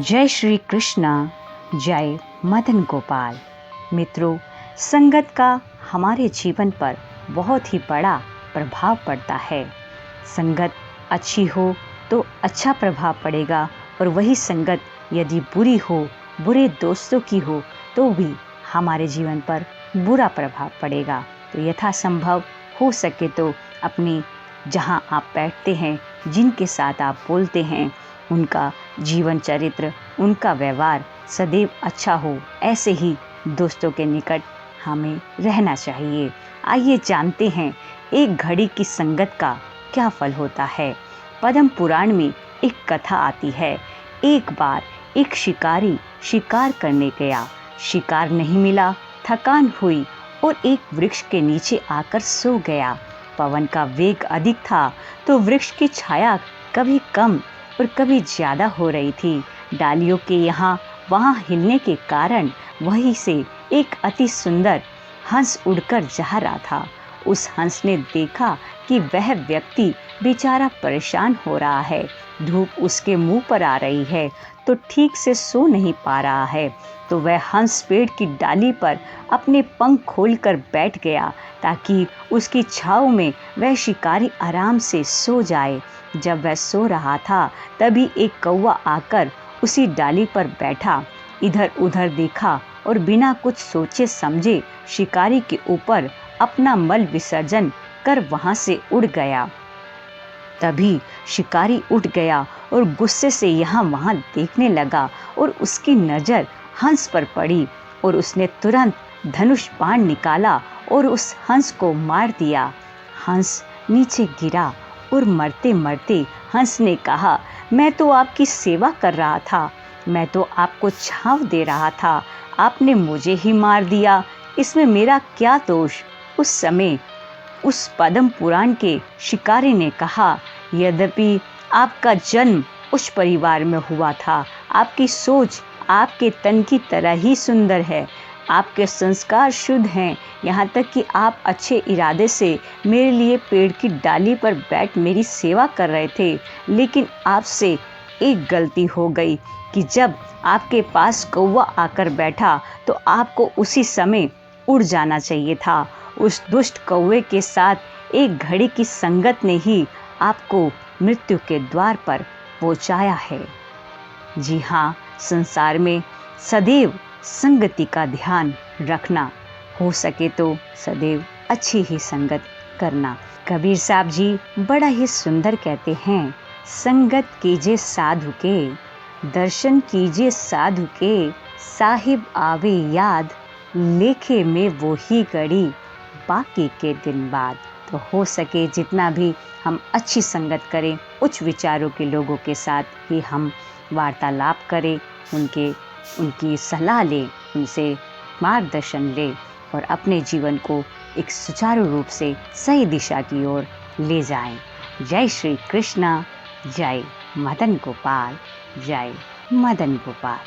जय श्री कृष्णा, जय मदन गोपाल। मित्रों, संगत का हमारे जीवन पर बहुत ही बड़ा प्रभाव पड़ता है। संगत अच्छी हो तो अच्छा प्रभाव पड़ेगा, और वही संगत यदि बुरी हो, बुरे दोस्तों की हो, तो भी हमारे जीवन पर बुरा प्रभाव पड़ेगा। तो यथासंभव हो सके तो अपनी जहाँ आप बैठते हैं, जिनके साथ आप बोलते हैं, उनका जीवन चरित्र, उनका व्यवहार सदैव अच्छा हो, ऐसे ही दोस्तों के निकट हमें रहना चाहिए। आइए जानते हैं एक घड़ी की संगत का क्या फल होता है। पद्म पुराण में एक कथा आती है। एक बार एक शिकारी शिकार करने गया। शिकार नहीं मिला, थकान हुई और एक वृक्ष के नीचे आकर सो गया। पवन का वेग अधिक था, तो वृक्ष की छाया कभी कम और कभी ज़्यादा हो रही थी। डालियों के यहाँ वहाँ हिलने के कारण वहीं से एक अति सुंदर हंस उड़कर जा रहा था। उस हंस ने देखा कि वह व्यक्ति बेचारा परेशान हो रहा है, धूप उसके मुंह पर आ रही है, तो ठीक से सो नहीं पा रहा है। तो वह हंस पेड़ की डाली पर अपने पंख खोलकर बैठ गया, ताकि उसकी छाँव में वह शिकारी आराम से सो जाए। जब वह सो रहा था, तभी एक कौवा आकर उसी डाली पर बैठा, इधर उधर देखा और बिना कुछ सोचे समझे शिकारी के ऊपर अपना मल विसर्जन कर वहां से उड़ गया। तभी शिकारी उठ गया और गुस्से से यहाँ वहाँ देखने लगा, और उसकी नज़र हंस पर पड़ी और उसने तुरंत धनुष बाण निकाला और उस हंस को मार दिया। हंस नीचे गिरा और मरते मरते हंस ने कहा, मैं तो आपकी सेवा कर रहा था, मैं तो आपको छांव दे रहा था, आपने मुझे ही मार दिया, इसमें मेरा क्या दोष। उस समय उस पद्म पुराण के शिकारी ने कहा, यद्यपि आपका जन्म उस परिवार में हुआ था, आपकी सोच आपके तन की तरह ही सुंदर है, आपके संस्कार शुद्ध हैं, यहाँ तक कि आप अच्छे इरादे से मेरे लिए पेड़ की डाली पर बैठ मेरी सेवा कर रहे थे। लेकिन आपसे एक गलती हो गई कि जब आपके पास कौवा आकर बैठा, तो आपको उसी समय उड़ जाना चाहिए था। उस दुष्ट कौवे के साथ एक घड़ी की संगत ने ही आपको मृत्यु के द्वार पर पहुंचाया है। जी हाँ, संसार में सदैव संगति का ध्यान रखना, हो सके तो सदैव अच्छी ही संगत करना। कबीर साहब जी बड़ा ही सुंदर कहते हैं, संगत कीजिए साधु के, दर्शन कीजिए साधु के, साहिब आवे याद, लेखे में वो ही घड़ी, बाकी के दिन बाद। तो हो सके जितना भी हम अच्छी संगत करें, उच्च विचारों के लोगों के साथ ही हम वार्तालाप करें, उनकी सलाह लें, उनसे मार्गदर्शन लें और अपने जीवन को एक सुचारू रूप से सही दिशा की ओर ले जाएं। जय श्री कृष्णा, जय मदन गोपाल, जय मदन गोपाल।